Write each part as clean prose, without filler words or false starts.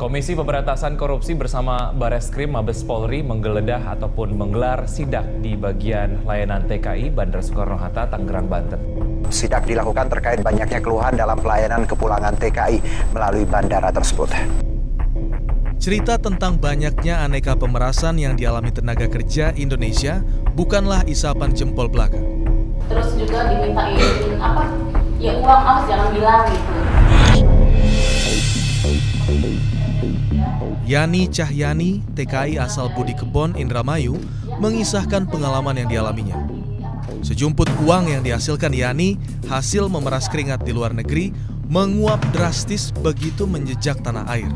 Komisi Pemberantasan Korupsi bersama Bareskrim Mabes Polri menggeledah ataupun menggelar sidak di bagian layanan TKI Bandara Soekarno-Hatta, Tangerang, Banten. Sidak dilakukan terkait banyaknya keluhan dalam pelayanan kepulangan TKI melalui bandara tersebut. Cerita tentang banyaknya aneka pemerasan yang dialami tenaga kerja Indonesia bukanlah isapan jempol belaka. Terus juga dimintain uang awas jangan bilang gitu. Yani Cahyani, TKI asal Budi Kebon, Indramayu, mengisahkan pengalaman yang dialaminya. Sejumput uang yang dihasilkan Yani hasil memeras keringat di luar negeri menguap drastis begitu menjejak tanah air.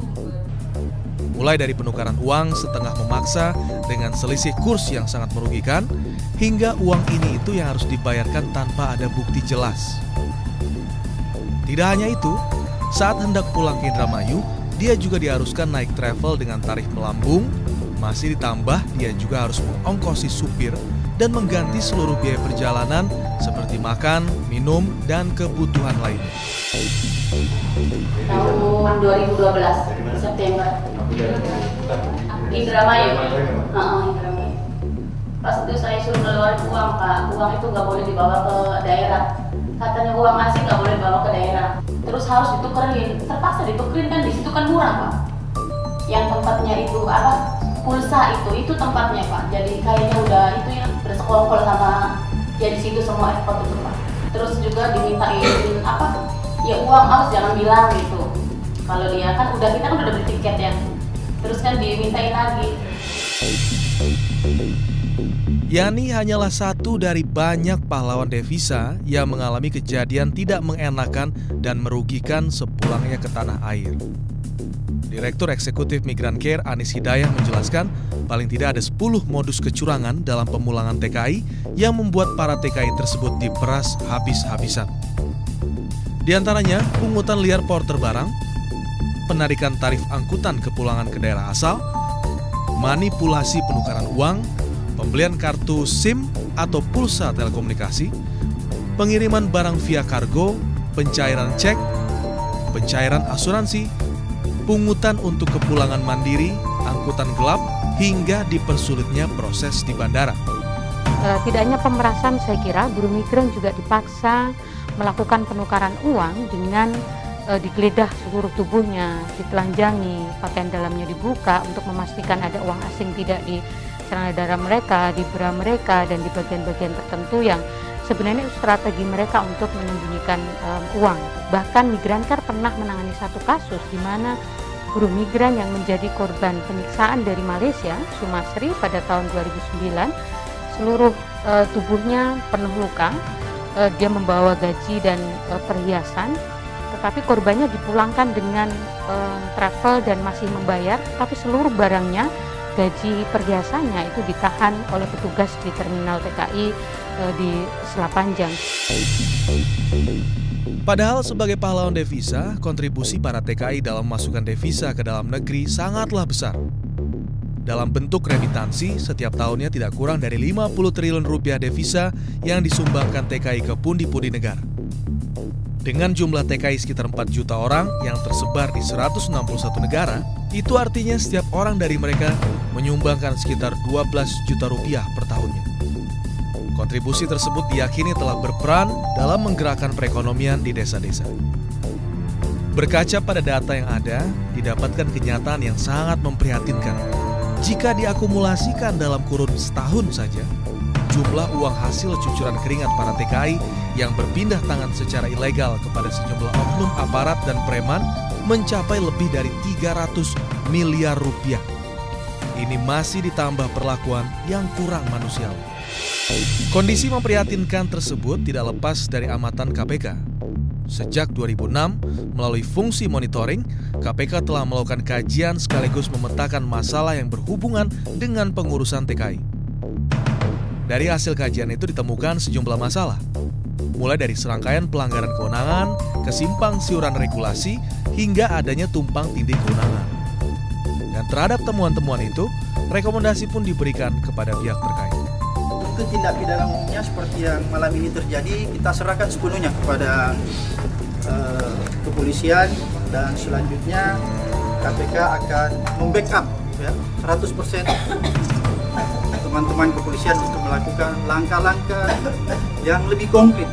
Mulai dari penukaran uang setengah memaksa dengan selisih kurs yang sangat merugikan, hingga uang ini itu yang harus dibayarkan tanpa ada bukti jelas. Tidak hanya itu, saat hendak pulang ke Indramayu, dia juga diharuskan naik travel dengan tarif melambung, masih ditambah dia juga harus mengongkosi supir dan mengganti seluruh biaya perjalanan seperti makan, minum, dan kebutuhan lainnya. Tahun 2012, September. Indramayu. Indramayu. Pas itu saya suruh ngeluarin uang, Pak. Uang itu nggak boleh dibawa ke daerah. Katanya uang asing nggak boleh dibawa ke daerah. Terus harus ditukerin. Terpaksa ditukerin kan di situ kan murah, Pak. Yang tempatnya itu pulsa itu tempatnya, Pak. Jadi kayaknya udah itu ya bersekongkol sama ya di situ semua airport itu, Pak. Terus juga dimintain uang awas jangan bilang gitu. Kalau dia kan kita kan udah beli tiket ya. Terus kan dimintain lagi. Yani hanyalah satu dari banyak pahlawan devisa yang mengalami kejadian tidak mengenakan dan merugikan sepulangnya ke tanah air. Direktur Eksekutif Migran Care Anis Hidayah menjelaskan paling tidak ada 10 modus kecurangan dalam pemulangan TKI yang membuat para TKI tersebut diperas habis-habisan. Di antaranya pungutan liar porter barang, penarikan tarif angkutan kepulangan ke daerah asal, manipulasi penukaran uang, pembelian kartu SIM atau pulsa telekomunikasi, pengiriman barang via kargo, pencairan cek, pencairan asuransi, pungutan untuk kepulangan mandiri, angkutan gelap, hingga dipersulitnya proses di bandara. Tidak hanya pemerasan, saya kira buruh migran juga dipaksa melakukan penukaran uang dengan digeledah seluruh tubuhnya, ditelanjangi, pakaian dalamnya dibuka untuk memastikan ada uang asing tidak di celana darah mereka, di bra mereka, dan di bagian-bagian tertentu yang sebenarnya strategi mereka untuk menyembunyikan uang. Bahkan Migran Care pernah menangani satu kasus di mana buruh migran yang menjadi korban penyiksaan dari Malaysia, Sumasri, pada tahun 2009, seluruh tubuhnya penuh luka. Dia membawa gaji dan perhiasan, tetapi korbannya dipulangkan dengan travel dan masih membayar, tapi seluruh barangnya, gaji perhiasannya itu ditahan oleh petugas di terminal TKI di Selapanjang. Padahal sebagai pahlawan devisa, kontribusi para TKI dalam memasukkan devisa ke dalam negeri sangatlah besar. Dalam bentuk remitansi, setiap tahunnya tidak kurang dari 50 triliun rupiah devisa yang disumbangkan TKI ke pundi-pundi negara. Dengan jumlah TKI sekitar 4 juta orang yang tersebar di 161 negara, itu artinya setiap orang dari mereka menyumbangkan sekitar 12 juta rupiah per tahunnya. Kontribusi tersebut diyakini telah berperan dalam menggerakkan perekonomian di desa-desa. Berkaca pada data yang ada, didapatkan kenyataan yang sangat memprihatinkan. Jika diakumulasikan dalam kurun setahun saja, jumlah uang hasil cucuran keringat para TKI yang berpindah tangan secara ilegal kepada sejumlah oknum aparat dan preman mencapai lebih dari 300 miliar rupiah. Ini masih ditambah perlakuan yang kurang manusiawi. Kondisi memprihatinkan tersebut tidak lepas dari amatan KPK. Sejak 2006, melalui fungsi monitoring, KPK telah melakukan kajian sekaligus memetakan masalah yang berhubungan dengan pengurusan TKI. Dari hasil kajian itu ditemukan sejumlah masalah, mulai dari serangkaian pelanggaran kewenangan, kesimpang siuran regulasi, hingga adanya tumpang tindih kewenangan. Dan terhadap temuan-temuan itu, rekomendasi pun diberikan kepada pihak terkait. Untuk tindak pidana umumnya seperti yang malam ini terjadi, kita serahkan sepenuhnya kepada kepolisian, dan selanjutnya KPK akan membackup ya 100% teman-teman kepolisian untuk melakukan langkah-langkah yang lebih konkret.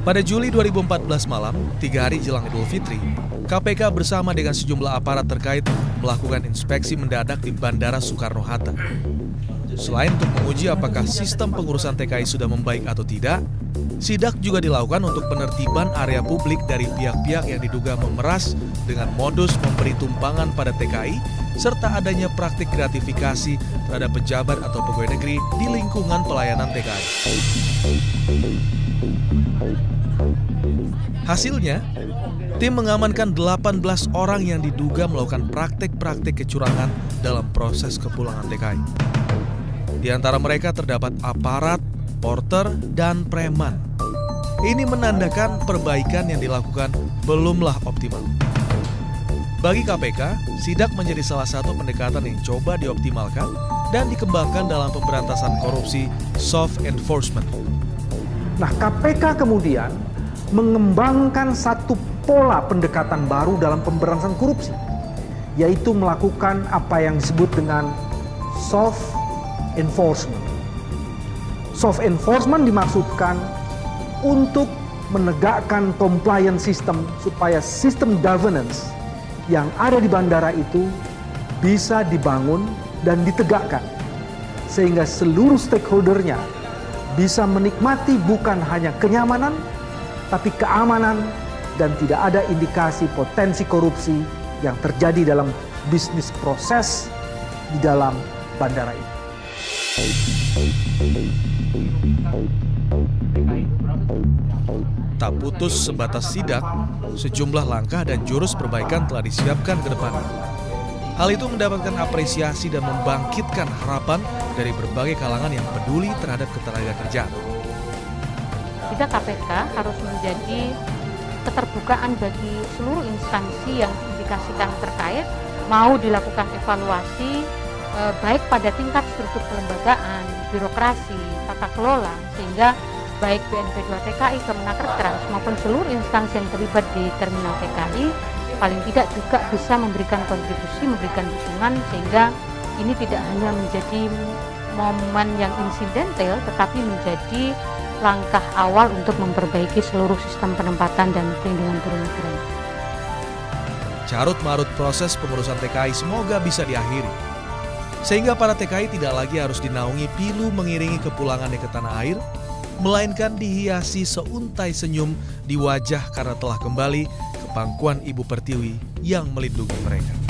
Pada Juli 2014 malam, 3 hari jelang Idul Fitri, KPK bersama dengan sejumlah aparat terkait melakukan inspeksi mendadak di Bandara Soekarno-Hatta. Selain untuk menguji apakah sistem pengurusan TKI sudah membaik atau tidak, sidak juga dilakukan untuk penertiban area publik dari pihak-pihak yang diduga memeras dengan modus memberi tumpangan pada TKI, serta adanya praktik gratifikasi terhadap pejabat atau pegawai negeri di lingkungan pelayanan TKI. Hasilnya, tim mengamankan 18 orang yang diduga melakukan praktik-praktik kecurangan dalam proses kepulangan TKI. Di antara mereka terdapat aparat, porter, dan preman. Ini menandakan perbaikan yang dilakukan belumlah optimal. Bagi KPK, sidak menjadi salah satu pendekatan yang coba dioptimalkan dan dikembangkan dalam pemberantasan korupsi soft enforcement. Nah, KPK kemudian mengembangkan satu pola pendekatan baru dalam pemberantasan korupsi, yaitu melakukan apa yang disebut dengan soft enforcement. Soft enforcement dimaksudkan untuk menegakkan compliance system supaya sistem governance yang ada di bandara itu bisa dibangun dan ditegakkan, sehingga seluruh stakeholdernya bisa menikmati bukan hanya kenyamanan, tapi keamanan, dan tidak ada indikasi potensi korupsi yang terjadi dalam bisnis proses di dalam bandara itu. Tak putus sebatas sidak, sejumlah langkah dan jurus perbaikan telah disiapkan ke depan. Hal itu mendapatkan apresiasi dan membangkitkan harapan dari berbagai kalangan yang peduli terhadap ketenagakerjaan. Sidak KPK harus menjadi keterbukaan bagi seluruh instansi yang diindikasikan terkait, mau dilakukan evaluasi baik pada tingkat struktur kelembagaan, birokrasi, tata kelola, sehingga baik BNP2 TKI, Kemenaker Trans maupun seluruh instansi yang terlibat di terminal TKI paling tidak juga bisa memberikan kontribusi, memberikan dukungan, sehingga ini tidak hanya menjadi momen yang insidental, tetapi menjadi langkah awal untuk memperbaiki seluruh sistem penempatan dan perlindungan buruh migran. Carut-marut proses pengurusan TKI semoga bisa diakhiri, sehingga para TKI tidak lagi harus dinaungi pilu mengiringi kepulangannya ke tanah air, melainkan dihiasi seuntai senyum di wajah karena telah kembali ke pangkuan Ibu Pertiwi yang melindungi mereka.